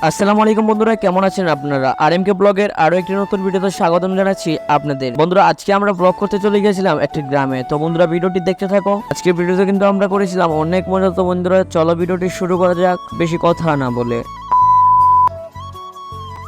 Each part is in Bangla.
আসসালামু আলাইকুম বন্ধুরা, কেমন আছেন আপনারা? আরএমকে ব্লগের আরো একটি নতুন ভিডিওতে স্বাগতম জানাচ্ছি আপনাদের। বন্ধুরা, আজকে আমরা ব্লগ করতে চলে গেছিলাম একটি গ্রামে। তো বন্ধুরা, ভিডিওটি দেখতে থাকো। আজকে ভিডিওতে কিন্তু আমরা করেছিলাম অনেক মজা। তো বন্ধুরা, চলো ভিডিওটি শুরু করা যাক বেশি কথা না বলে।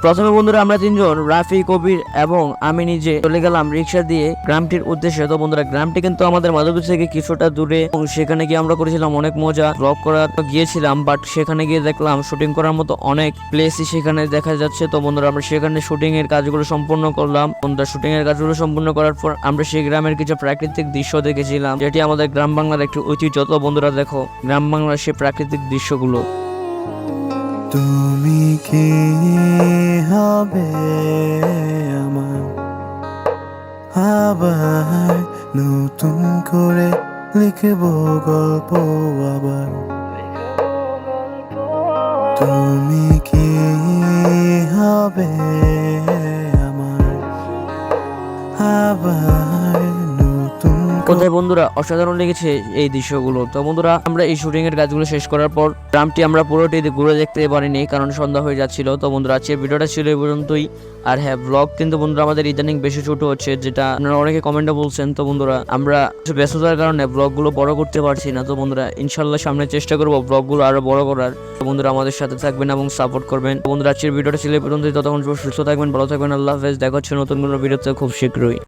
প্রথমে বন্ধুরা আমরা তিনজন, রাফি, কবির এবং আমি নিজে চলে গেলাম রিক্সা দিয়ে গ্রামটির উদ্দেশ্যে। তো বন্ধুরা, গ্রামটি কিন্তু আমাদের মাধবদী থেকে কিছুটা দূরে এবং সেখানে গিয়ে আমরা করেছিলাম অনেক মজা। ব্লগ করা তো গিয়েছিলাম, বাট সেখানে গিয়ে দেখলাম শুটিং করার মতো অনেক প্লেসই সেখানে দেখা যাচ্ছে। তো বন্ধুরা, আমরা সেখানে শুটিং এর কাজগুলো সম্পূর্ণ করলাম। বন্ধুরা, শুটিং এর কাজগুলো সম্পূর্ণ করার পর আমরা সেই গ্রামের কিছু প্রাকৃতিক দৃশ্য দেখেছিলাম, যেটি আমাদের গ্রাম বাংলার একটি ঐতিহ্য। তো বন্ধুরা দেখো গ্রাম বাংলার সেই প্রাকৃতিক দৃশ্যগুলো। তুমি কি হবে আমার আবার নতুন করে লিখব গল্প আবার? তুমি কি হবে আমার আবার নতুন কোথায় বন্ধুরা, অসাধারণ লেগেছে এই দৃশ্যগুলো। তো বন্ধুরা, আমরা এই শুটিং এর কাজগুলো শেষ করার পর গ্রামটি আমরা পুরোটি ঘুরে দেখতে পারিনি, কারণ সন্ধ্যা হয়ে যাচ্ছিল। তো বন্ধুরা, আজকের ভিডিওটা ছিল এই পর্যন্তই। আর হ্যাঁ, ব্লগ কিন্তু বন্ধুরা আমাদের ইদানিং বেশি ছোট হচ্ছে, যেটা আপনারা অনেকে কমেন্টে বলছেন। তো বন্ধুরা, আমরা ব্যস্ততার কারণে ব্লগগুলো বড় করতে পারছি না। তো বন্ধুরা, ইনশাল্লাহ সামনে চেষ্টা করবো ব্লগগুলো আরো বড় করার। তো বন্ধুরা, আমাদের সাথে থাকবেন এবং সাপোর্ট করবেন। তো বন্ধুরা, আজকের ভিডিওটা ছিল এই পর্যন্তই। ততক্ষণ সুস্থ থাকবেন, ভালো থাকবেন। আল্লাহ হাফেজ। দেখা হচ্ছে নতুন কোনো ভিডিওতে খুব শীঘ্রই।